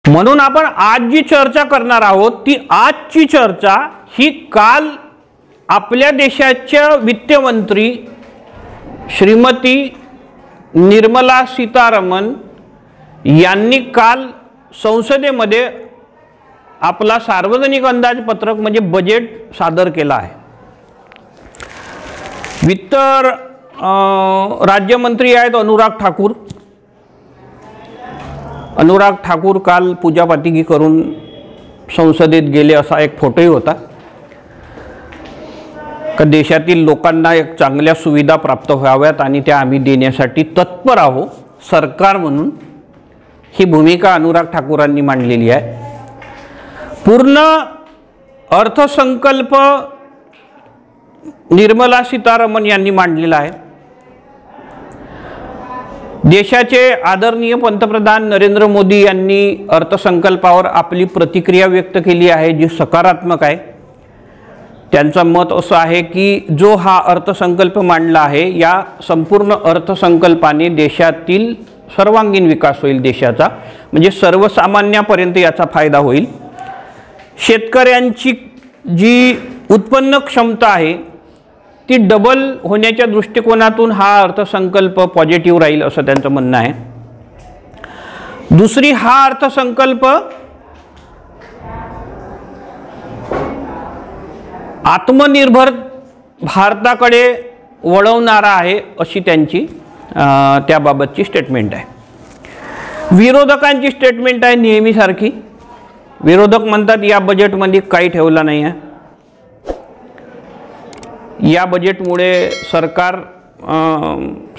म्हणून आपण आज जी चर्चा करणार आहोत ती आजची चर्चा ही काल आपल्या देशाच्या वित्तमंत्री श्रीमती निर्मला सीतारामन यांनी काल संसदेमध्ये आपला सार्वजनिक अंदाजपत्रक म्हणजे बजेट सादर केला आहे। वित्त राज्यमंत्री आहेत अनुराग ठाकूर काल पूजापातिकी करून संसदेत गेले असा एक फोटोही होता। का देशातील लोकांना एक चांगल्या सुविधा प्राप्त व्हाव्यात आणि त्या आम्ही देण्यासाठी तत्पर आहोत सरकार म्हणून, ही भूमिका अनुराग ठाकूरांनी मांडलेली आहे। पूर्ण अर्थसंकल्प निर्मला सीतारामन यांनी मांडलेला आहे। देशाचे आदरणीय पंतप्रधान नरेंद्र मोदी यांनी अर्थसंकल्पावर आपली प्रतिक्रिया व्यक्त केली आहे जी सकारात्मक आहे। त्यांचं मत असं आहे की जो हा अर्थसंकल्प मांडला आहे या संपूर्ण अर्थसंकल्पाने देशातील सर्वांगीण विकास होईल, देशाचा म्हणजे सर्वसामान्यांपर्यंत याचा फायदा होईल। शेतकऱ्यांची जी उत्पन्न क्षमता आहे ती डबल होण्याच्या दृष्टिकोनातून हा अर्थसंकल्प पॉझिटिव्ह राहील असं त्यांचं म्हणणं आहे। दुसरी, हा अर्थसंकल्प आत्मनिर्भर भारताकडे वळवणारा आहे अशी त्यांची त्याबाबतची स्टेटमेंट आहे। विरोधकांची स्टेटमेंट आहे नेहमीसारखी। विरोधक म्हणतात या बजेटमध्ये काही ठेवलं नाही आहे, या बजेटमुळे सरकार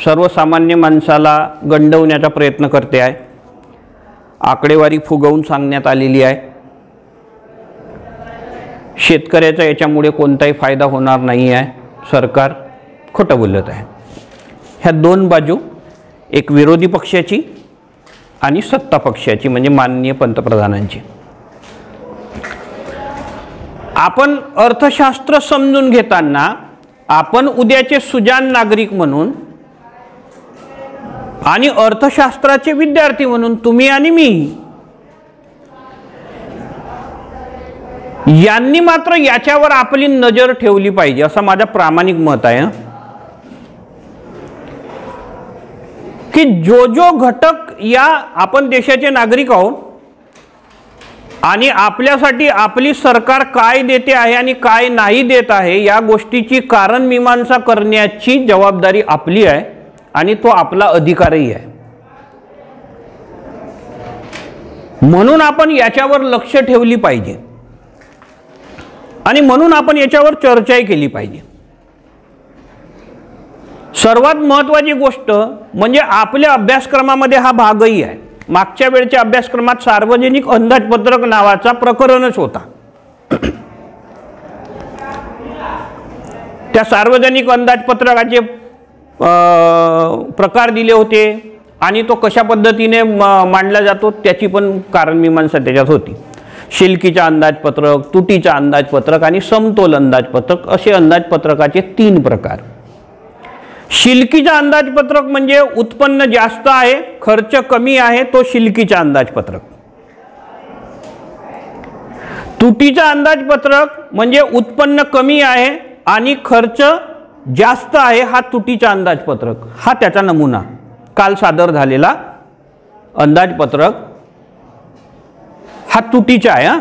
सर्वसामान्य माणसाला गंडवण्याचा प्रयत्न करते आहे, आकडेवारी फुगवून सांगण्यात आलेली आहे, शेतकऱ्याचा याच्यामुळे कोणताही फायदा होणार नाही आहे, सरकार खोटं बोलत आहे। ह्या दोन बाजू, एक विरोधी पक्षाची आणि सत्ता पक्षाची म्हणजे माननीय पंतप्रधानांची। आपण अर्थशास्त्र समजून घेताना आपण उद्याचे सुजाण नागरिक म्हणून आणि अर्थशास्त्राचे विद्यार्थी म्हणून तुम्ही आणि मी यांनी मात्र याच्यावर आपली नजर ठेवली पाहिजे असं माझं प्रामाणिक मत आहे की जो घटक या आपण देशाचे नागरिक आहोत आणि आपल्यासाठी आपली सरकार काय देते आहे आणि काय नाही देत आहे या गोष्टीची कारण मीमांसा करण्याची जबाबदारी आपली आहे आणि तो आपला अधिकारही आहे। म्हणून आपण याच्यावर लक्ष ठेवली पाहिजे आणि म्हणून आपण याच्यावर चर्चाही केली पाहिजे। सर्वात महत्त्वाची गोष्ट म्हणजे आपल्या अभ्यासक्रमामध्ये हा भागही आहे। मागच्या वेळच्या अभ्यासक्रमात सार्वजनिक अंदाजपत्रक नावाचा प्रकरणच होता। त्या सार्वजनिक अंदाजपत्रकाचे प्रकार दिले होते आणि तो कशा पद्धतीने मांडला जातो त्याची पण कारण मीमांसा त्याच्यात होती। शिल्लकीचा अंदाजपत्रक, तुटीचा अंदाजपत्रक आणि समतोल अंदाजपत्रक असे अंदाजपत्रकाचे 3 प्रकार। शिल्लकीचा अंदाजपत्रक म्हणजे उत्पन्न जास्त आहे खर्च कमी आहे तो शिल्लकीचा अंदाजपत्रक। तुटीचा अंदाजपत्रक म्हणजे उत्पन्न कमी आहे आणि खर्च जास्त आहे हा तुटीचा अंदाजपत्रक, हा त्याचा नमुना काल सादर झालेला अंदाजपत्रक हा तुटीचा आहे।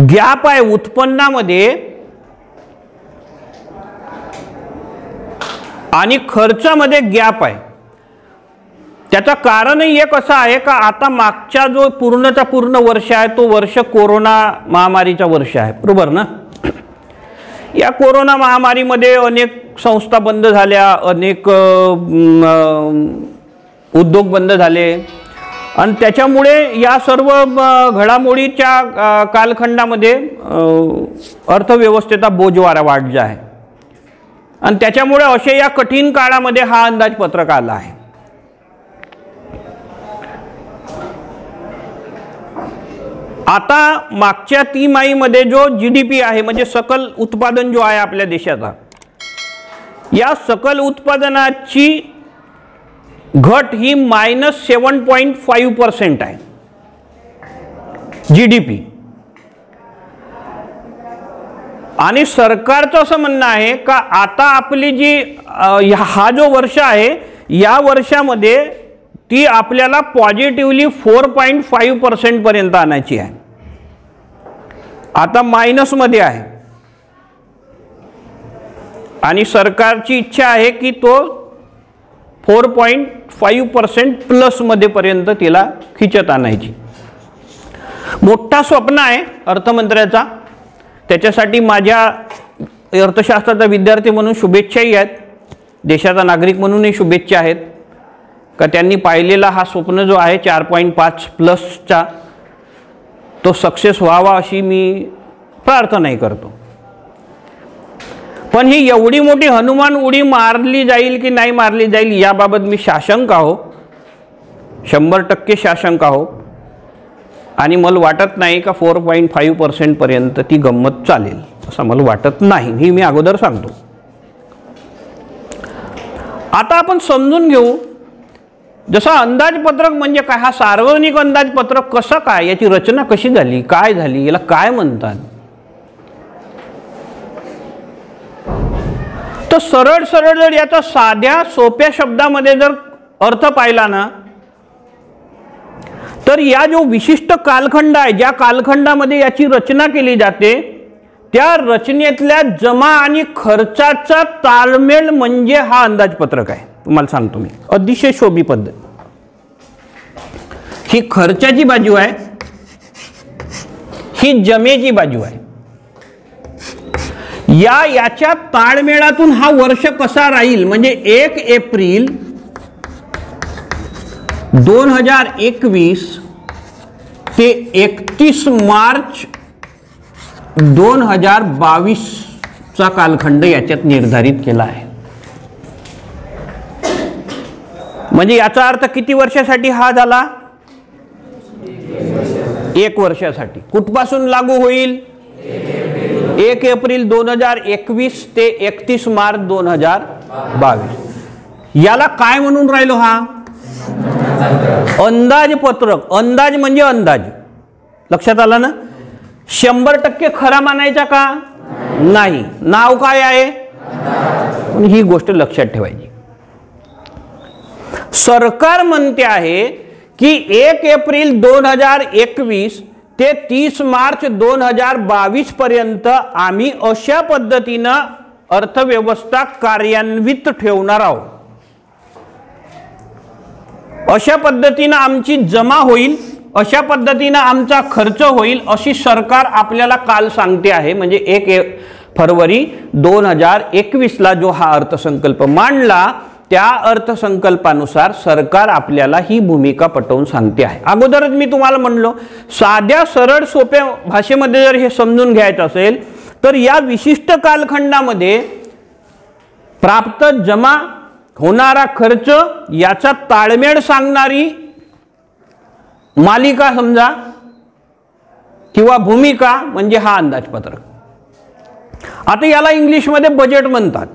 गॅप आहे उत्पन्नामध्ये आणि खर्चामध्ये गॅप आहे। त्याचं कारणही एक असं आहे का आता मागचा जो पूर्णचा पूर्ण वर्ष आहे तो वर्ष कोरोना महामारीचा वर्ष आहे, बरोबर ना। या कोरोना महामारीमध्ये अनेक संस्था बंद झाल्या, अनेक उद्योग बंद झाले आणि त्याच्यामुळे या सर्व घडामोडीच्या कालखंडामध्ये अर्थव्यवस्थेचा बोजवारा वाढला आहे आणि त्याच्यामुळे अशा या कठीण काळामध्ये हा अंदाजपत्रक आला आहे। आता मागच्या तिमाहीमध्ये जो GDP आहे म्हणजे सकल उत्पादन जो आहे आपल्या देशाचा, या सकल उत्पादनाची घट ही -7.5% आहे GDP. आणि सरकारचं असं म्हणणं आहे का आता आपली जी हा जो वर्ष आहे या वर्षामध्ये ती आपल्याला पॉझिटिव्हली 4.5% पर्यंत आणायची आहे. आता मायनसमध्ये आहे आणि सरकारची इच्छा आहे की तो 4.5% प्लसमध्ये पर्यंत तिला खिचत आणायची. मोठा स्वप्न आहे अर्थमंत्र्याचा. त्याच्यासाठी माझ्या अर्थशास्त्राचा विद्यार्थी म्हणून शुभेच्छाही आहेत, देशाचा नागरिक म्हणूनही शुभेच्छा आहेत का त्यांनी पाहिलेला हा स्वप्न जो आहे 4.5+ तो सक्सेस व्हावा अशी मी प्रार्थनाही करतो. पण ही एवढी मोठी हनुमान उडी मारली जाईल की नाही मारली जाईल याबाबत मी साशंक आहो, 100% साशंक आहो. आणि मला वाटत नाही का 4.5% पर्यंत ती गंमत चालेल असं मला वाटत नाही, ही मी अगोदर सांगतो. आता आपण समजून घेऊ जसं अंदाजपत्रक म्हणजे काय, हा सार्वजनिक अंदाजपत्रक कसं काय, याची रचना कशी झाली, काय झाली, याला काय म्हणतात. तर सरळ सरळ जर याचा साध्या सोप्या शब्दामध्ये जर अर्थ पाहिला ना तर या जो विशिष्ट कालखंड आहे ज्या कालखंडामध्ये याची रचना केली जाते त्या रचनेतल्या जमा आणि खर्चाचा ताळमेळ म्हणजे हा अंदाजपत्रक आहे. तुम्हाला सांगतो मी अतिशय शोभी पद्धत. ही खर्चाची बाजू आहे, ही जमेची बाजू आहे. याच्या ताळमेळातून हा वर्ष कसा राहील म्हणजे 1 एप्रिल 2021 ते 31 मार्च 2022 चा कालखंड याच्यात निर्धारित केला आहे. म्हणजे याचा अर्थ किती वर्षासाठी हा झाला, 1 वर्षासाठी. कुठपासून लागू होईल, 1 एप्रिल 2021 ते 31 मार्च 2022. याला काय म्हणून राहिलो, हा अंदाजपत्रक. अंदाज म्हणजे अंदाज, लक्षात आलं ना. 100% खरा मानायचा का नाही, नाव काय आहे, ही गोष्ट लक्षात ठेवायची. सरकार म्हणते आहे की 1 एप्रिल 2021 ते 30 मार्च 2022 पर्यंत आम्ही अशा पद्धतीनं अर्थव्यवस्था कार्यान्वित ठेवणार आहोत, अशा पद्धतीनं आमची जमा होईल, अशा पद्धतीनं आमचा खर्च होईल अशी सरकार आपल्याला काल सांगते आहे. म्हणजे 1 फरवरी 2021 ला जो हा अर्थसंकल्प मांडला त्या अर्थसंकल्पानुसार सरकार आपल्याला ही भूमिका पटवून सांगते आहे. अगोदरच मी तुम्हाला म्हणलो साध्या सरळ सोप्या भाषेमध्ये जर हे समजून घ्यायचं असेल तर या विशिष्ट कालखंडामध्ये प्राप्त जमा होणारा खर्च याचा ताळमेळ सांगणारी मालिका समजा किंवा भूमिका म्हणजे हा अंदाजपत्रक. आता याला इंग्लिशमध्ये बजेट म्हणतात.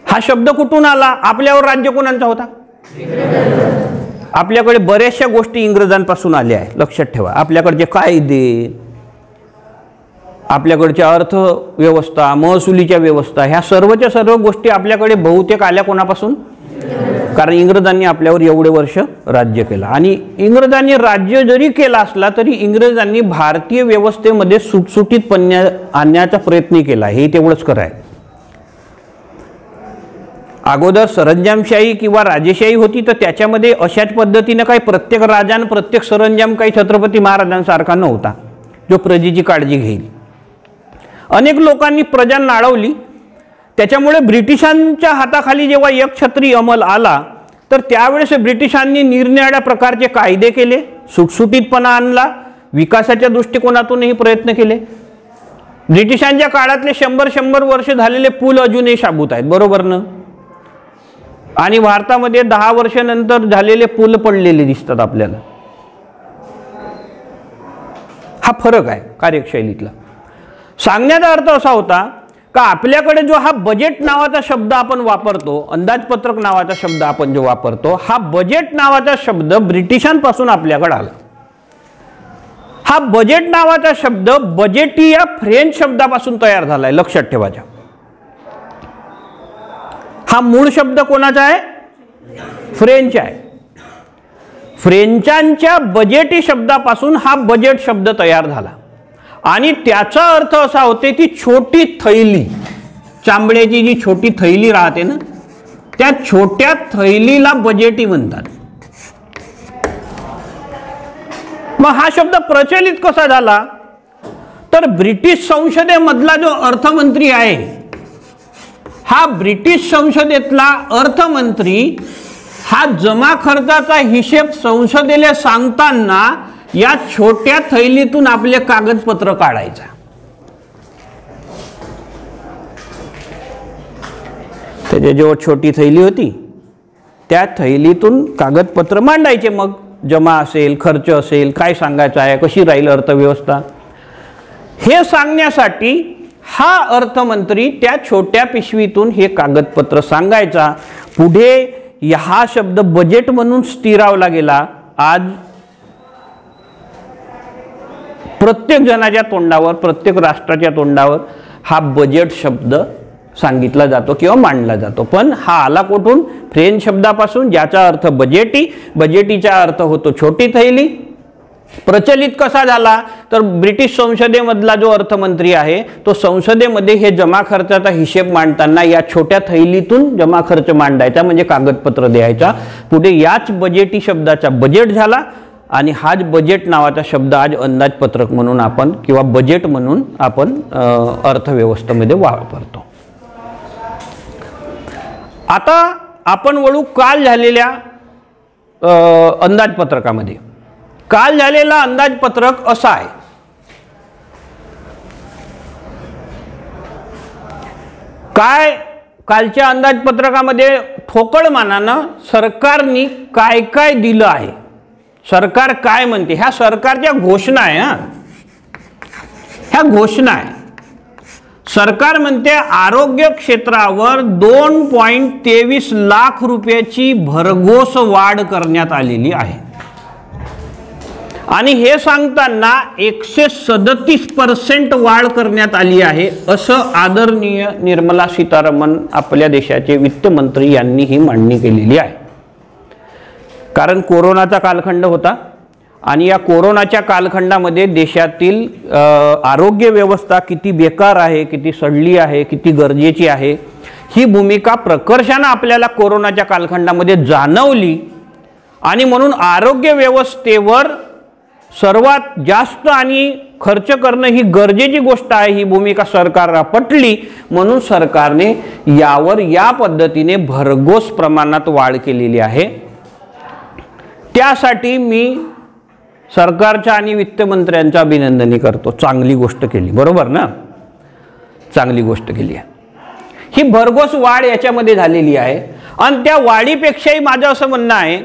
हा शब्द कुठून आला, आपल्यावर राज्य कोणाचा होता, आपल्याकडे बऱ्याचशा गोष्टी इंग्रजांपासून आल्या आहेत, लक्षात ठेवा. आपल्याकडचे कायदे, आपल्याकडच्या अर्थव्यवस्था, महसुलीच्या व्यवस्था, ह्या सर्वच्या सर्व गोष्टी आपल्याकडे बहुतेक आल्या कोणापासून, कारण इंग्रजांनी आपल्यावर एवढे वर्ष राज्य केलं. आणि इंग्रजांनी राज्य जरी केला असला तरी इंग्रजांनी भारतीय व्यवस्थेमध्ये सुटसुटीतपणे आणण्याचा प्रयत्न केला, हे तेवढंच खरं आहे. अगोदर सरंजामशाही किंवा राजेशाही होती तर त्याच्यामध्ये अशाच पद्धतीने काही प्रत्येक राजान प्रत्येक सरंजाम काही छत्रपती महाराजांसारखा नव्हता जो प्रजेची काळजी घेईल. अनेक लोकांनी प्रजा नाळवली. त्याच्यामुळे ब्रिटिशांच्या हाताखाली जेव्हा एकछत्री अंमल आला तर त्यावेळेस ब्रिटिशांनी निरनिराळ्या प्रकारचे कायदे केले, सुटसुटीतपणा आणला, विकासाच्या दृष्टिकोनातूनही प्रयत्न केले. ब्रिटिशांच्या काळातले 100 वर्ष झालेले पूल अजूनही शाबूत आहेत, बरोबर ना. आणि भारतामध्ये 10 वर्षानंतर झालेले पूल पडलेले दिसतात आपल्याला. हा फरक आहे कार्यशैलीतला. सांगण्याचा अर्थ असा होता का आपल्याकडे जो हा बजेट नावाचा शब्द आपण वापरतो, अंदाजपत्रक नावाचा शब्द आपण जो वापरतो, हा बजेट नावाचा शब्द ब्रिटिशांपासून आपल्याकडे आला. हा बजेट नावाचा शब्द बजेटी या फ्रेंच शब्दापासून तयार झालाय, लक्षात ठेवायचा. हा मूळ शब्द कोणाचा आहे? फ्रेंच आहे. फ्रेंचांच्या बजेटी शब्दापासून हा बजेट शब्द तयार झाला आणि त्याचा अर्थ असा होते की छोटी थैली, चांबड्याची जी छोटी थैली राहते ना, त्या छोट्या थैलीला बजेटी म्हणतात. मग हा शब्द प्रचलित कसा झाला? तर ब्रिटिश संसदेमधला जो अर्थमंत्री आहे, हा ब्रिटिश संसदेतला अर्थमंत्री हा जमा खर्चाचा हिशेब संसदेला सांगताना या छोट्या थैलीतून आपले कागदपत्र काढायचा. त्याच्याजवळ छोटी थैली होती, त्या थैलीतून कागदपत्र मांडायचे. मग जमा असेल, खर्च असेल, काय सांगायचं आहे, कशी राहील अर्थव्यवस्था, हे सांगण्यासाठी हा अर्थमंत्री त्या छोट्या पिशवीतून हे कागदपत्र सांगायचा. पुढे हा शब्द बजेट म्हणून स्थिरावला गेला. आज प्रत्येक जणाच्या तोंडावर, प्रत्येक राष्ट्राच्या तोंडावर हा बजेट शब्द सांगितला जातो किंवा मांडला जातो. पण हा आला कुठून? फ्रेंच शब्दापासून, ज्याचा अर्थ बजेटी. बजेटीचा अर्थ होतो छोटी थैली. प्रचलित कसा झाला? तर ब्रिटिश संसदेमधला जो अर्थमंत्री आहे, तो संसदेमध्ये हे जमा खर्चाचा हिशेब मांडताना या छोट्या थैलीतून जमा खर्च मांडायचा, म्हणजे कागदपत्र द्यायचा. पुढे याच बजेटी शब्दाचा बजेट झाला आणि हाच बजेट नावाचा शब्द आज अंदाजपत्रक म्हणून आपण किंवा बजेट म्हणून आपण अर्थव्यवस्थेमध्ये वापरतो. आता आपण वळू काल झालेल्या अंदाजपत्रकामध्ये. काल झालेला अंदाजपत्रक असा आहे, काय कालच्या अंदाजपत्रकामध्ये ठोकळ मानानं सरकारने काय काय दिलं आहे, सरकार काय म्हणते, ह्या सरकारच्या घोषणा आहे. ह्या घोषणा आहे. सरकार म्हणते आरोग्य क्षेत्रावर 2.23 लाख रुपयाची भरघोस वाढ करण्यात आलेली आहे आणि हे सांगताना 137% वाढ करण्यात आली आहे, असं आदरणीय निर्मला सीतारामन आपल्या देशाचे वित्तमंत्री यांनी ही मांडणी केलेली आहे. कारण कोरोनाचा कालखंड होता आणि या कोरोनाच्या कालखंडामध्ये देशातील आरोग्य व्यवस्था किती बेकार आहे, किती सडली आहे, किती गरजेची आहे, ही भूमिका प्रकर्षाने आपल्याला कोरोनाच्या कालखंडामध्ये जाणवली आणि म्हणून आरोग्य व्यवस्थेवर सर्वात जास्त आणि खर्च करणं ही गरजेची गोष्ट आहे, ही भूमिका सरकारला पटली. म्हणून सरकारने यावर या पद्धतीने भरघोस प्रमाणात वाढ केलेली आहे. त्यासाठी मी सरकारच्या आणि वित्तमंत्र्यांचं अभिनंदन करतो. चांगली गोष्ट केली, बरोबर ना? चांगली गोष्ट केली आहे. ही भरघोस वाढ याच्यामध्ये झालेली आहे आणि त्या वाढीपेक्षाही माझं असं म्हणणं आहे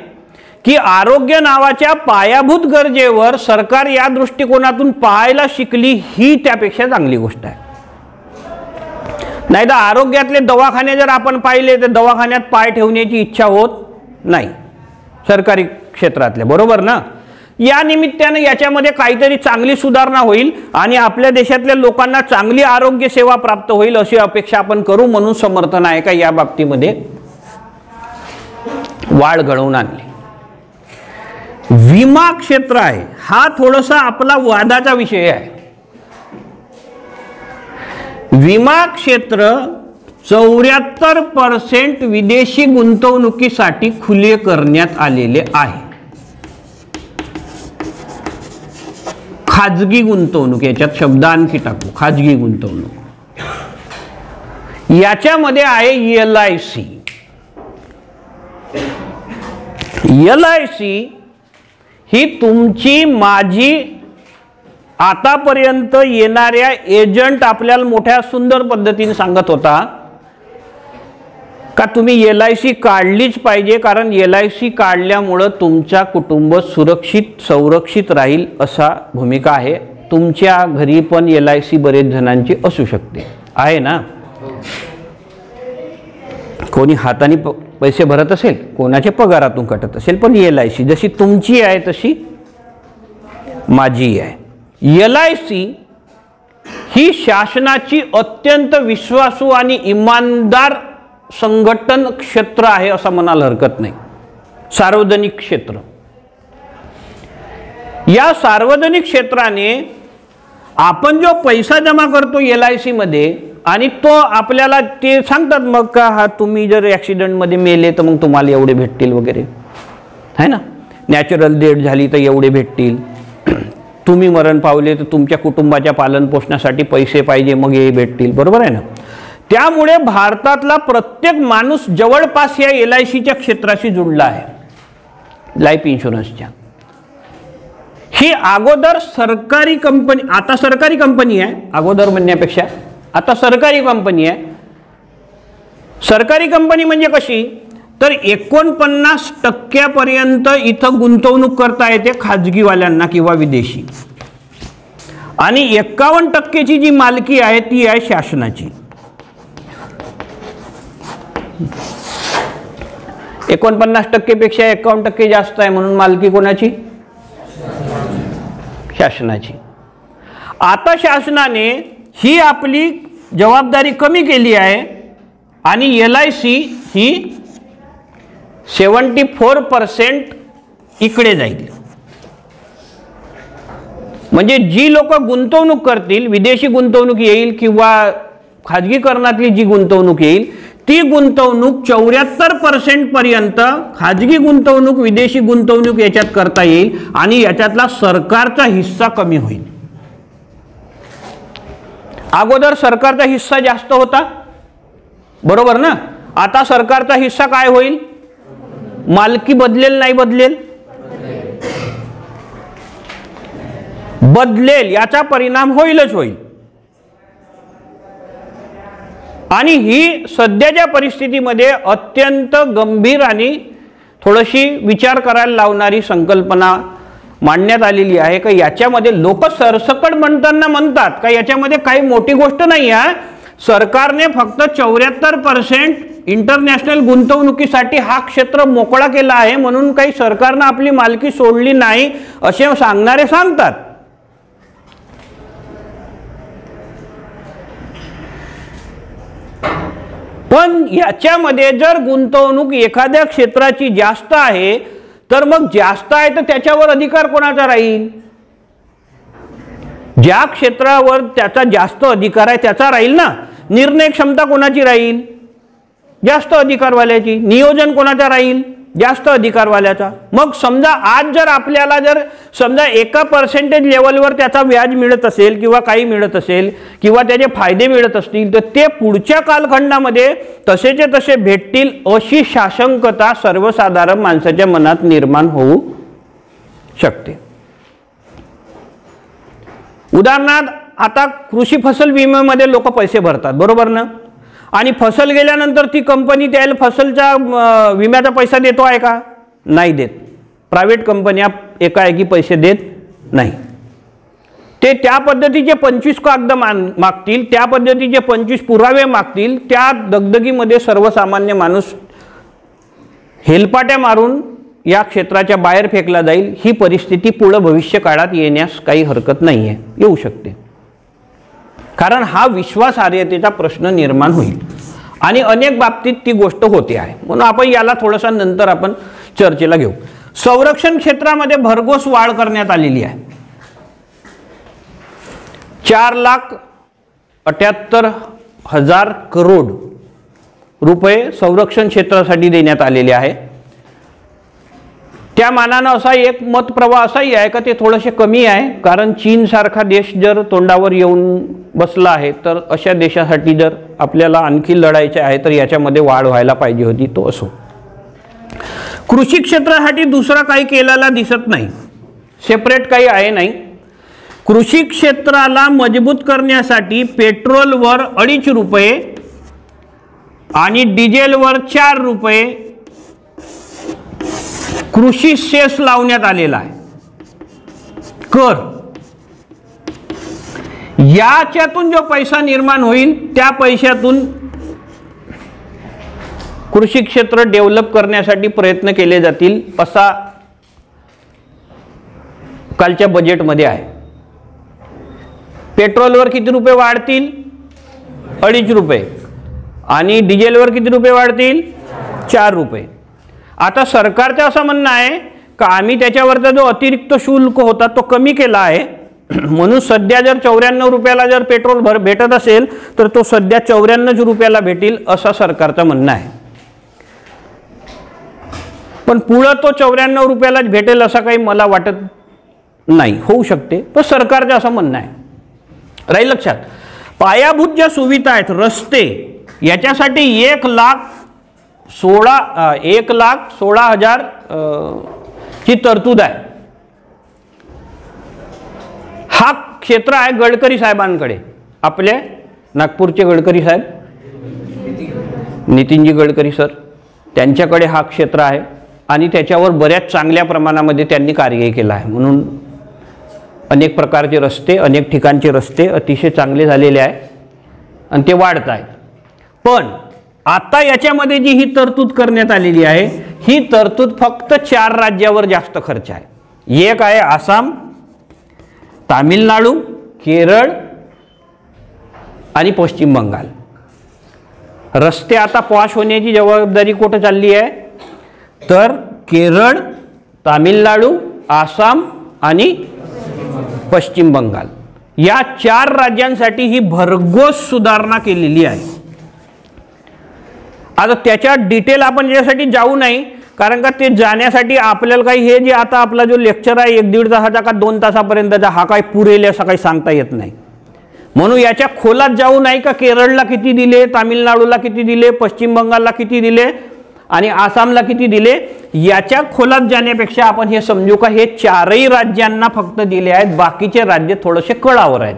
की आरोग्य नावाच्या पायाभूत गरजेवर सरकार या दृष्टिकोनातून पाहायला शिकली, ही त्यापेक्षा चांगली गोष्ट आहे. नाहीतर आरोग्यातले दवाखाने जर आपण पाहिले तर दवाखान्यात पाय ठेवण्याची इच्छा होत नाही सरकारी क्षेत्रातले, बरोबर ना? या निमित्ताने याच्यामध्ये काहीतरी चांगली सुधारणा होईल आणि आपल्या देशातल्या लोकांना चांगली आरोग्य सेवा प्राप्त होईल अशी अपेक्षा आपण करू. म्हणून समर्थन आहे का या बाबतीमध्ये वाढ घडवून आणली. विमा क्षेत्र आहे, हा थोडासा आपला वादाचा विषय आहे. विमा क्षेत्र 74% विदेशी गुंतवणुकीसाठी खुले करण्यात आलेले आहे. खाजगी गुंतवणूक, याच्यात शब्द आणखी टाकू, खाजगी गुंतवणूक. याच्यामध्ये आहे LIC. LIC ही तुमची माझी आतापर्यंत येणाऱ्या एजंट आपल्याला मोठ्या सुंदर पद्धतीने सांगत होता का तुम्ही LIC काढलीच पाहिजे, कारण LIC काढल्यामुळं तुमचा कुटुंब सुरक्षित संरक्षित राहील, असा भूमिका आहे. तुमच्या घरी पण LIC बरेच जणांची असू शकते, आहे ना? कोणी हाताने पैसे भरत असेल, कोणाचे पगारातून कटत असेल, पण LIC जशी तुमची आहे तशी माझी आहे. LIC ही शासनाची अत्यंत विश्वासू आणि इमानदार संघटन क्षेत्र आहे असं म्हणायला हरकत नाही. सार्वजनिक क्षेत्र. या सार्वजनिक क्षेत्राने आपण जो पैसा जमा करतो LIC मध्ये आणि तो आपल्याला ते सांगतात मग का हा तुम्ही जर ॲक्सिडेंटमध्ये मेले तर मग तुम्हाला एवढे भेटतील वगैरे, है ना. नॅचरल डेथ झाली तर एवढे भेटतील, तुम्ही मरण पावले तर तुमच्या कुटुंबाच्या पालनपोषणासाठी पैसे पाहिजे मग हे भेटतील, बरोबर आहे ना. त्यामुळे भारतातला प्रत्येक माणूस जवळपास या LICच्या क्षेत्राशी जुळला आहे, लाईफ इन्शुरन्सच्या. ही अगोदर सरकारी कंपनी, आता सरकारी कंपनी आहे, अगोदर म्हणण्यापेक्षा आता सरकारी कंपनी आहे. सरकारी कंपनी म्हणजे कशी तर 49% इथं गुंतवणूक करता येते खाजगीवाल्यांना किंवा विदेशी, आणि 51% जी मालकी आहे ती आहे शासनाची. 49% पेक्षा 51% जास्त आहे म्हणून मालकी कोणाची? शासनाची. आता शासनाने ही आपली जबाबदारी कमी केली आहे आणि LIC ही 74% इकडे जाईल. म्हणजे जी लोक गुंतवणूक करतील, विदेशी गुंतवणूक येईल किंवा खाजगीकरणातली जी गुंतवणूक येईल ती गुंतवणूक 74% पर्यंत खाजगी गुंतवणूक, विदेशी गुंतवणूक याच्यात करता येईल आणि याच्यातला सरकारचा हिस्सा कमी होईल. अगोदर सरकारचा हिस्सा जास्त होता, बरोबर ना. आता सरकारचा हिस्सा काय होईल? मालकी बदलेल नाही बदलेल? बदलेल. याचा परिणाम होईलच होईल. आणि ही सध्याच्या परिस्थितीमध्ये अत्यंत गंभीर आणि थोडीशी विचार करायला लावणारी संकल्पना मांडण्यात आलेली आहे. का याच्यामध्ये लोक सरसकट म्हणताना म्हणतात का याच्यामध्ये काही मोठी गोष्ट नाही आहे. सरकारने फक्त 74% इंटरनॅशनल गुंतवणुकीसाठी हा क्षेत्र मोकळा केला आहे म्हणून काही सरकारने आपली मालकी सोडली नाही असे सांगणारे सांगतात. पण याच्यामध्ये जर गुंतवणूक एखाद्या क्षेत्राची जास्त आहे तर मग जास्त आहे तर त्याच्यावर अधिकार कोणाचा राहील? ज्या क्षेत्रावर त्याचा जास्त अधिकार आहे त्याचा राहील ना. निर्णय क्षमता कोणाची राहील? जास्त अधिकारवाल्याची. नियोजन कोणाचा राहील? जास्त अधिकारवाल्याचा. मग समजा आज जर आपल्याला जर समजा 1% लेवलवर त्याचा व्याज मिळत असेल किंवा काही मिळत असेल किंवा त्याचे फायदे मिळत असतील तर ते पुढच्या कालखंडामध्ये तसेचे तसे भेटतील अशी साशंकता सर्वसाधारण माणसाच्या मनात निर्माण होऊ शकते. उदाहरणार्थ आता कृषी फसल विम्यामध्ये लोक पैसे भरतात, बरोबर ना. आणि फसल गेल्यानंतर ती कंपनी त्याला फसलचा विम्याचा पैसा देतो आहे का? नाही देत. प्रायव्हेट कंपन्या एकाएकी पैसे देत नाही. ते त्या पद्धतीचे 25 कागद मागतील, त्या पद्धतीचे 25 पुरावे मागतील. त्या दगदगीमध्ये सर्वसामान्य माणूस हेलपाट्या मारून या क्षेत्राच्या बाहेर फेकला जाईल. ही परिस्थिती पुढे भविष्य काळात येण्यास काही हरकत नाही आहे, येऊ शकते. कारण हा विश्वासार्हतेचा प्रश्न निर्माण होईल आणि अनेक बाबतीत ती गोष्ट होते आहे. म्हणून आपण याला थोडासा नंतर आपण चर्चेला घेऊ. संरक्षण क्षेत्रामध्ये भरघोस वाढ करण्यात आलेली आहे. 4,78,000 करोड रुपये संरक्षण क्षेत्रासाठी देण्यात आलेले आहे. त्या मानानं असा एक मतप्रवाह असाही आहे का ते थोडेसे कमी आहे. कारण चीन सारखा देश जर तोंडावर येऊन बसला आहे तर अशा देशासाठी जर आपल्याला आणखी लढायचे आहे तर याच्यामध्ये वाढ व्हायला पाहिजे होती. तो असो. कृषी क्षेत्रासाठी दुसरा काही केलेला दिसत नाही, सेपरेट काही आहे नाही. कृषी क्षेत्राला मजबूत करण्यासाठी पेट्रोलवर 2.5 रुपये आणि डिझेलवर 4 रुपये कृषी सेस लावण्यात आलेला आहे, कर. याच्यातून जो पैसा निर्माण होईल त्या पैशातून कृषी क्षेत्र डेव्हलप करण्यासाठी प्रयत्न केले जातील असा कालच्या बजेटमध्ये आहे. पेट्रोलवर किती रुपये वाढतील? 2.5 रुपये. आणि डिझेलवर किती रुपये वाढतील? 4 रुपये. आता सरकारचं असं म्हणणं आहे का आम्ही त्याच्यावरचा जो अतिरिक्त शुल्क होता तो कमी केला आहे, म्हणून सध्या जर 94 रुपयाला जर पेट्रोल भेटत असेल तर तो सध्या 94 रुपयाला भेटेल असं सरकारचं म्हणणं आहे. पण पुढं तो 94 रुपयाला भेटेल असं काही मला वाटत नाही. होऊ शकते पण सरकारचं असं म्हणणं आहे. राहील लक्षात. पायाभूत ज्या सुविधा आहेत, रस्ते, याच्यासाठी 1,16,000 ची तरतूद आहे. हा क्षेत्र आहे गडकरी साहेबांकडे, आपले नागपूरचे गडकरी साहेब, नितीनजी गडकरी सर, त्यांच्याकडे हा क्षेत्र आहे आणि त्याच्यावर बऱ्याच चांगल्या प्रमाणामध्ये त्यांनी कार्य केलं आहे. म्हणून अनेक प्रकारचे रस्ते, अनेक ठिकाणचे रस्ते अतिशय चांगले झालेले आहे आणि ते वाढत आहेत. पण आता याच्यामध्ये जी ही तरतूद करण्यात आलेली आहे, ही तरतूद फक्त 4 राज्यावर जास्त खर्च आहे. एक आहे आसाम, तामिळनाडू, केरळ आणि पश्चिम बंगाल. रस्ते आता पॉश होण्याची जबाबदारी कुठं चालली आहे तर केरळ, तामिळनाडू, आसाम आणि पश्चिम बंगाल या 4 राज्यांसाठी ही भरघोस सुधारणा केलेली आहे. आता त्याच्या डिटेल आपण यासाठी जाऊ नाही, कारण का ते जाण्यासाठी आपल्याला काही हे जे आता आपला जो लेक्चर आहे 1-1.5 तासाचा का 2 तासापर्यंतचा हा काय पुरेल असं काही सांगता येत नाही. म्हणून याच्या खोलात जाऊ नाही का केरळला किती दिले, तामिळनाडूला किती दिले, पश्चिम बंगालला किती दिले आणि आसामला किती दिले, याच्या खोलात जाण्यापेक्षा आपण हे समजू का हे 4ही राज्यांना फक्त दिले आहेत. बाकीचे राज्य थोडेसे कळावर आहेत.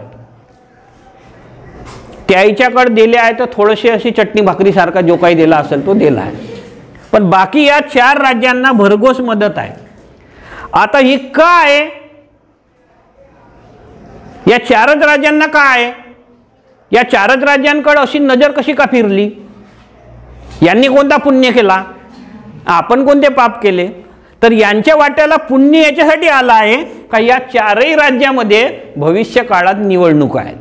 त्याच्याकडे दिले आहे तर थोडेसे अशी चटणी भाकरी सारखा जो काही दिला असेल तो दिला आहे, पण बाकी या 4 राज्यांना भरघोस मदत आहे. आता ही का आहे? या 4च राज्यांना का आहे? या 4च राज्यांकडे अशी नजर कशी का फिरली? यांनी कोणता पुण्य केला? आपण कोणते पाप केले? तर यांच्या वाट्याला पुण्य याच्यासाठी आला आहे का या 4ही राज्यामध्ये भविष्य काळात निवडणुका आहेत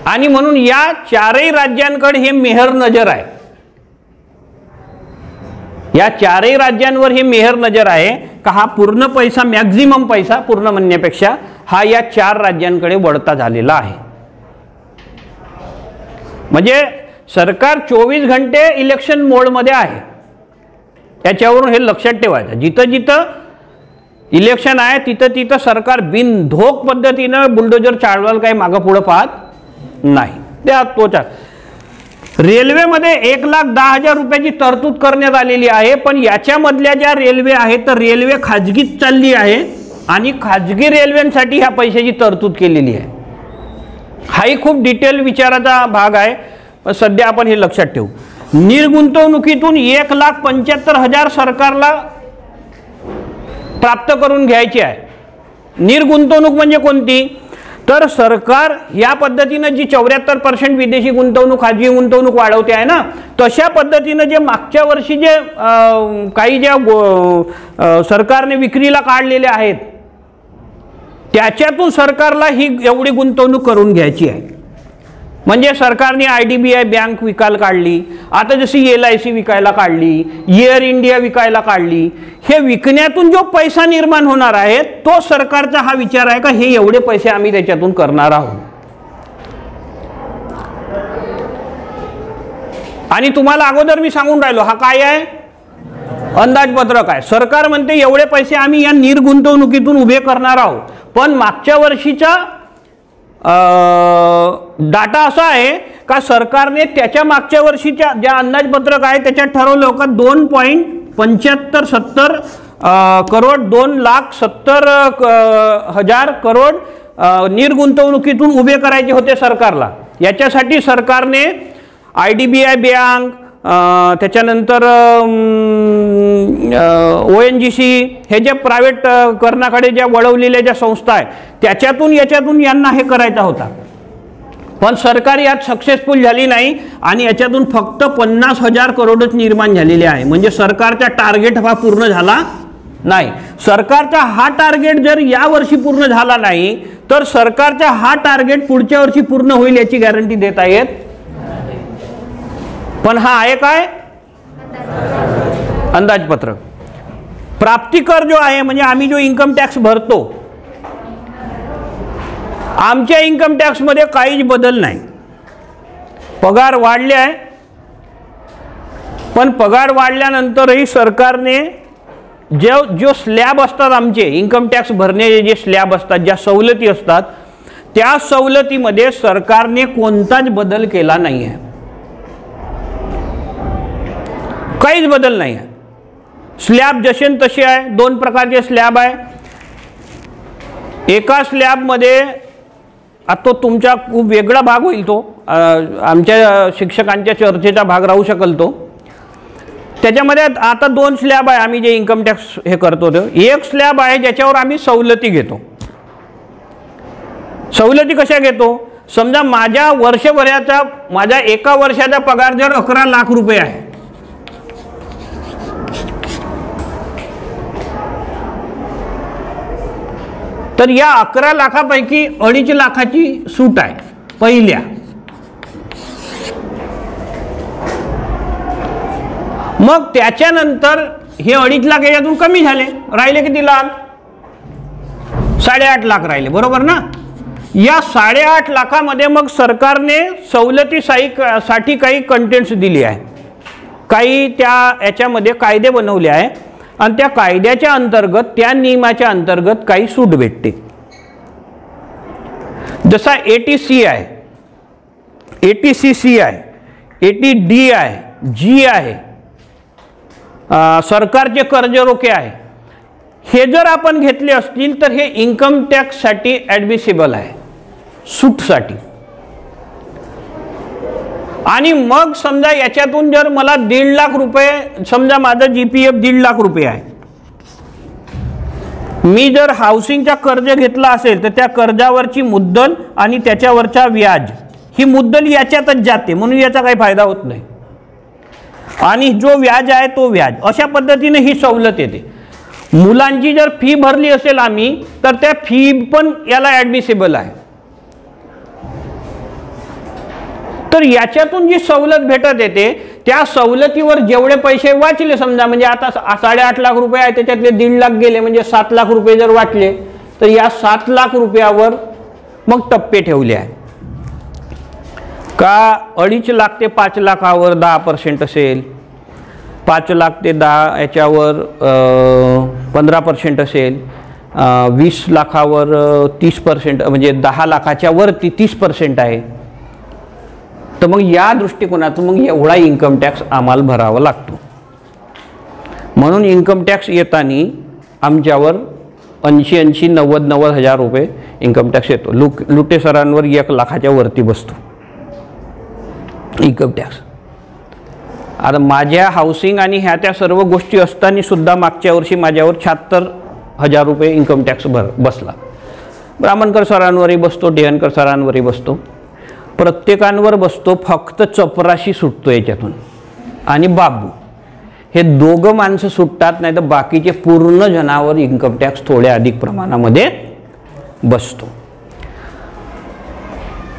आणि म्हणून या 4ही राज्यांकडे हे मेहर नजर आहे. या 4ही राज्यांवर हे मेहर नजर आहे का हा पूर्ण पैसा, मॅक्झिमम पैसा, पूर्ण म्हणण्यापेक्षा हा या 4 राज्यांकडे वळता झालेला आहे. म्हणजे सरकार 24 घंटे इलेक्शन मोडमध्ये आहे. त्याच्यावरून हे लक्षात ठेवायचं. जिथं जिथं इलेक्शन आहे तिथं तिथं सरकार बिनधोक पद्धतीनं बुलडोजर चालवायला काही मागं पुढं पाहत नाही. त्या तोचा रेल्वेमध्ये 1,10,000 रुपयाची तरतूद करण्यात आलेली आहे. पण याच्यामधल्या ज्या रेल्वे आहेत तर रेल्वे खाजगीत चालली आहे आणि खाजगी रेल्वेसाठी ह्या पैशाची तरतूद केलेली आहे. हाही खूप डिटेल विचाराचा भाग आहे. सध्या आपण हे लक्षात ठेवू. निर्गुंतवणुकीतून 1,75,000 सरकारला प्राप्त करून घ्यायची आहे. निर्गुंतवणूक म्हणजे कोणती? तर सरकार या पद्धतीनं जी 74% विदेशी गुंतवणूक, खाजगी गुंतवणूक वाढवते आहे ना, तशा पद्धतीनं जे मागच्या वर्षी जे काही ज्या सरकारने विक्रीला काढलेले आहेत त्याच्यातून सरकारला ही एवढी गुंतवणूक करून घ्यायची आहे. म्हणजे सरकारने IDBI बँक विकायला काढली, आता जशी LIC विकायला काढली, एअर इंडिया विकायला काढली. हे विकण्यातून जो पैसा निर्माण होणार आहे तो सरकारचा हा विचार आहे का हे एवढे पैसे आम्ही त्याच्यातून करणार आहोत. आणि तुम्हाला अगोदर मी सांगून राहिलो हा काय आहे? अंदाजपत्रक आहे. सरकार म्हणते एवढे पैसे आम्ही या निर्गुंतवणुकीतून उभे करणार आहोत. पण मागच्या वर्षीचा डाटा असा आहे का सरकारने त्याच्या मागच्या वर्षीच्या ज्या अंदाजपत्रक आहे त्याच्यात ठरवलं होतं 2.7570 करोड 2,70,000 करोड निर्गुंतवणुकीतून उभे करायचे होते सरकारला. याच्यासाठी सरकारने IDBI बँक, त्याच्यानंतर ONGC हे जे प्रायव्हेट करणाकडे ज्या वळवलेल्या ज्या संस्था आहेत त्याच्यातून याच्यातून यांना हे करायचा होता. पण सरकार यात सक्सेसफुल झाली नाही आणि याच्यातून फक्त 50,000 करोडच निर्माण झालेले आहे. म्हणजे सरकारचा टार्गेट हा पूर्ण झाला नाही. सरकारचा हा टार्गेट जर या वर्षी पूर्ण झाला नाही तर सरकारचा हा टार्गेट पुढच्या वर्षी पूर्ण होईल याची गॅरंटी देता येत. पण हा आहे काय अंदाजपत्रक. प्राप्ती कर जो आहे म्हणजे आम्ही जो इन्कम टॅक्स भरतो, आमच्या इन्कम टॅक्स मध्ये काहीच बदल नाही. पगार वाढले आहे, पण पगार वाढल्यानंतरही सरकारने जो स्लॅब असतात आमचे इन्कम टॅक्स भरण्याचे जे स्लॅब असतात, ज्या सवलती असतात, त्या सवलतीमध्ये सरकारने कोणताच बदल केला नाही आहे. काहीच बदल नाही आहे. स्लॅब जसे तसे आहे. 2 प्रकारचे स्लॅब आहे. एका स्लॅबमध्ये आता तो तुमचा खूप वेगळा भाग होईल, तो आमच्या शिक्षकांच्या चर्चेचा भाग राहू शकेल तो. त्याच्यामध्ये आता 2 स्लॅब आहे. आम्ही जे इन्कम टॅक्स हे करतो तो एक स्लॅब आहे ज्याच्यावर आम्ही सवलती घेतो. सवलती कशा घेतो? समजा माझ्या वर्षभराचा माझ्या एका वर्षाचा पगार जर 11 लाख रुपये आहे, तर या 11 लाखापैकी 2.5 लाखाची सूट आहे पहिल्या. मग त्याच्यानंतर हे 2.5 लाख याच्यातून कमी झाले, राहिले किती लाख? 8.5 लाख राहिले, बरोबर ना? या 8.5 लाखामध्ये मग सरकारने सवलतीसाठी काही कंटेंट्स दिली आहे, काही त्या याच्यामध्ये कायदे बनवले आहे आणि त्या कायद्याच्या अंतर्गत त्या नियमाच्या अंतर्गत काही सूट भेटते. जसा ATC आहे, ATCC आहे, ATD आहे, G आहे, सरकारचे कर्ज रोखे आहे. हे जर आपण घेतले असतील तर हे इन्कम टॅक्ससाठी ॲडमिसिबल आहे, सूटसाठी. आणि मग समजा याच्यातून जर मला 1.5 लाख रुपये, समजा माझं GPF 1.5 लाख रुपये आहे, मी जर हाऊसिंगचा कर्ज घेतला असेल तर त्या कर्जावरची मुद्दल आणि त्याच्यावरचा व्याज, ही मुद्दल याच्यातच जाते, म्हणून याचा काही फायदा होत नाही. आणि जो व्याज आहे तो व्याज, अशा पद्धतीने ही सवलत येते. मुलांची जर फी भरली असेल आम्ही तर त्या फी पण याला ॲडमिसिबल आहे. तर याच्यातून जी सवलत भेटत येते त्या सवलतीवर जेवढे पैसे वाचले, समजा म्हणजे आता 8.5 लाख रुपये आहे, त्याच्यातले 1.5 लाख गेले म्हणजे 7 लाख रुपये जर वाटले तर या 7 लाख रुपयावर मग टप्पे ठेवले आहे का 2.5 लाख ते 5 लाखावर 10% असेल, 5 लाख ते 10 याच्यावर 15% असेल, 20 लाखावर 30%, म्हणजे 10 लाखाच्या वरती 30% आहे. तर मग या दृष्टिकोनातून मग एवढा इन्कम टॅक्स आम्हाला भरावा लागतो. म्हणून इन्कम टॅक्स येताना आमच्यावर 80,000 हजार रुपये इन्कम टॅक्स येतो. लुटे सरांवर 1 लाखाच्या वरती बसतो इन्कम टॅक्स. आता माझ्या हाऊसिंग आणि ह्या त्या सर्व गोष्टी असताना सुद्धा मागच्या वर्षी माझ्यावर 76,000 रुपये इन्कम टॅक्स बसला. ब्राह्मणकर सरांवरही बसतो, डेहनकर सरांवरही बसतो, प्रत्येकांवर बसतो. फक्त चपराशी सुटतो याच्यातून आणि बाबू, हे दोघं माणसं सुटतात, नाही तर बाकीचे पूर्ण जनावर इन्कम टॅक्स थोड्या अधिक प्रमाणामध्ये बसतो.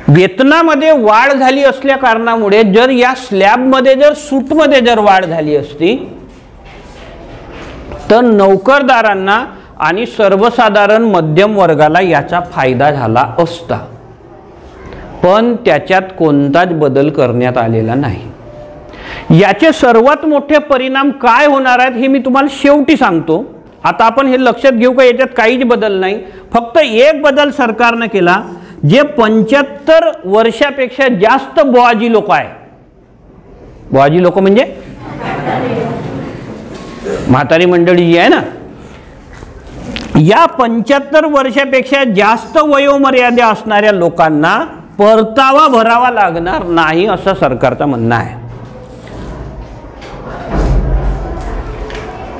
वेतनामध्ये वाढ झाली असल्या कारणामुळे जर या स्लॅबमध्ये जर सूटमध्ये जर वाढ झाली असती तर नोकरदारांना आणि सर्वसाधारण मध्यम वर्गाला याचा फायदा झाला असता. पण त्याच्यात कोणताच बदल करण्यात आलेला नाही. याचे सर्वात मोठे परिणाम काय होणार आहेत हे मी तुम्हाला शेवटी सांगतो. आता आपण हे लक्षात घेऊ का याच्यात काहीच बदल नाही. फक्त एक बदल सरकारने केला, जे 75 वर्षापेक्षा जास्त बुवाजी लोक आहे, बुवाजी लोक म्हणजे म्हातारी मंडळी जी आहे ना, या 75 वर्षापेक्षा जास्त वयोमर्यादा असणाऱ्या लोकांना परतावा भरावा लागणार नाही असं सरकारचं म्हणणं आहे.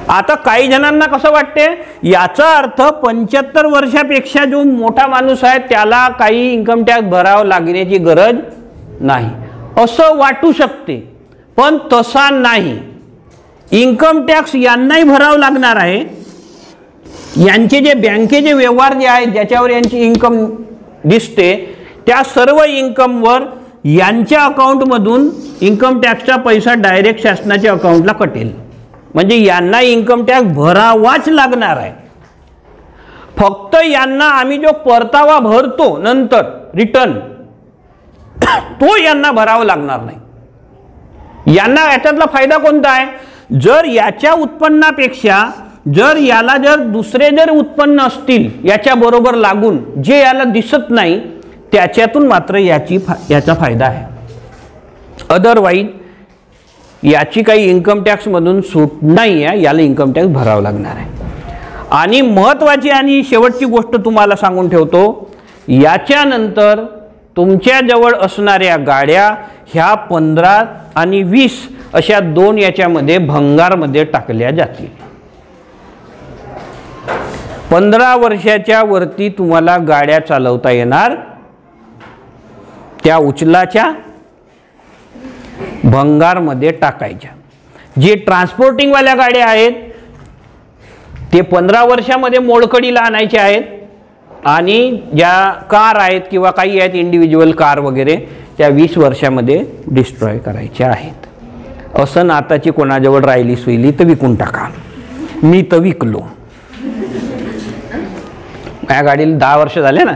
आता काही जणांना कसं वाटते, याचा अर्थ 75 वर्षापेक्षा जो मोठा माणूस आहे त्याला काही इन्कम टॅक्स भरावा लागण्याची गरज नाही असं वाटू शकते, पण तसा नाही. इन्कम टॅक्स यांनाही भरावं लागणार आहे. यांचे जे बँकेचे व्यवहार जे आहेत ज्याच्यावर यांची इन्कम दिसते त्या सर्व इन्कमवर यांच्या अकाउंटमधून इन्कम टॅक्सचा पैसा डायरेक्ट शासनाच्या अकाउंटला कटेल. म्हणजे यांना इन्कम टॅक्स भरावाच लागणार आहे. फक्त यांना आम्ही जो परतावा भरतो नंतर रिटर्न तो यांना भरावा लागणार नाही. यांना याच्यातला फायदा कोणता आहे, जर याच्या उत्पन्नापेक्षा जर याला जर दुसरे जर उत्पन्न असतील याच्या बरोबर लागून जे याला दिसत नाही त्याच्यातून मात्र याचा फायदा आहे. अदरवाईज याची काही इन्कम टॅक्समधून सूट नाही आहे, याला इन्कम टॅक्स भरावा लागणार आहे. आणि महत्त्वाची आणि शेवटची गोष्ट तुम्हाला सांगून ठेवतो, याच्यानंतर तुमच्याजवळ असणाऱ्या गाड्या ह्या 15 आणि 20 अशा दोन याच्यामध्ये भंगारमध्ये टाकल्या जातील. 15 वर्षाच्या वरती तुम्हाला गाड्या चालवता येणार त्या उचलाच्या भंगारमध्ये टाकायच्या. जे ट्रान्सपोर्टिंगवाल्या गाड्या आहेत ते 15 वर्षामध्ये मोडकडीला आणायचे आहेत आणि ज्या कार आहेत किंवा काही आहेत इंडिव्हिज्युअल कार वगैरे त्या 20 वर्षामध्ये डिस्ट्रॉय करायच्या आहेत. असं नाताची कोणाजवळ राहिली सुईली तर विकून टाका. मी तर विकलो. माझ्या गाडीला 10 वर्ष झाले ना,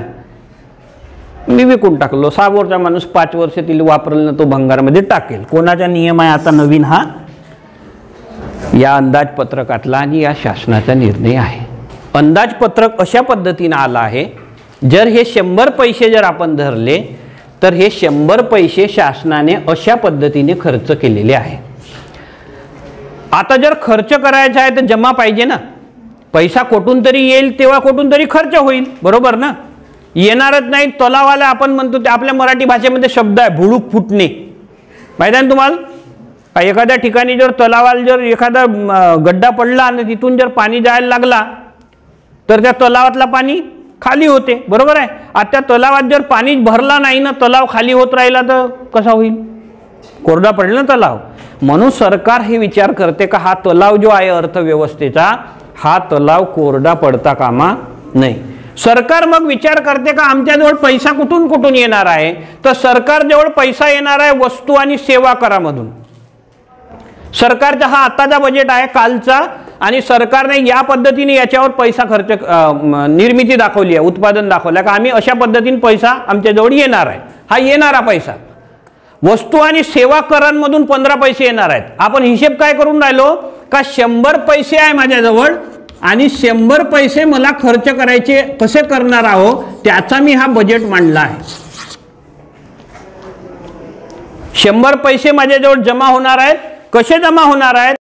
मी विकून टाकलो. 6 वर्षाचा माणूस 5 वर्ष तिला वापरलं ना तो भंगारमध्ये टाकेल. कोणाचा नियम आहे आता नवीन हा या अंदाजपत्रकातला आणि या शासनाचा निर्णय आहे. अंदाजपत्रक अशा पद्धतीने आला आहे, जर हे 100 पैसे जर आपण धरले तर हे 100 पैसे शासनाने अशा पद्धतीने खर्च केलेले आहे. आता जर खर्च करायचा आहे तर जमा पाहिजे ना, पैसा कुठून तरी येईल तेव्हा कुठून तरी खर्च होईल, बरोबर ना. येणारच नाही. तलावाला आपण म्हणतो ते आपल्या मराठी भाषेमध्ये शब्द आहे भुडूक फुटणे, माहिती आहे ना तुम्हाला. एखाद्या ठिकाणी जर तलावाला जर एखादा गड्डा पडला आणि तिथून जर पाणी जायला लागला तर त्या तलावातला पाणी खाली होते, बरोबर आहे. आता त्या तलावात जर पाणी भरला नाही ना, तलाव खाली होत राहिला तर कसा होईल, कोरडा पडला ना तलाव. म्हणून सरकार हे विचार करते का हा तलाव जो आहे अर्थव्यवस्थेचा हा तलाव कोरडा पडता कामा नाही. सरकार मग विचार करते का आमच्याजवळ पैसा कुठून कुठून येणार आहे, तर सरकारजवळ पैसा येणार आहे वस्तू आणि सेवा करामधून. सरकारचा हा आताचा बजेट आहे कालचा, आणि सरकारने या पद्धतीने याच्यावर पैसा खर्च निर्मिती दाखवली आहे, उत्पादन दाखवलं का आम्ही अशा पद्धतीने पैसा आमच्याजवळ येणार आहे. हा येणारा पैसा वस्तू आणि सेवा करांमधून 15 पैसे येणार आहेत. आपण हिशेब काय करून राहिलो का 100 पैसे आहे माझ्याजवळ आणि 100 पैसे मला खर्च करायचे कसे करणार आहोत त्याचा मी हा बजेट मांडला आहे. 100 पैसे माझ्याजवळ जमा होणार आहेत. कसे जमा होणार आहेत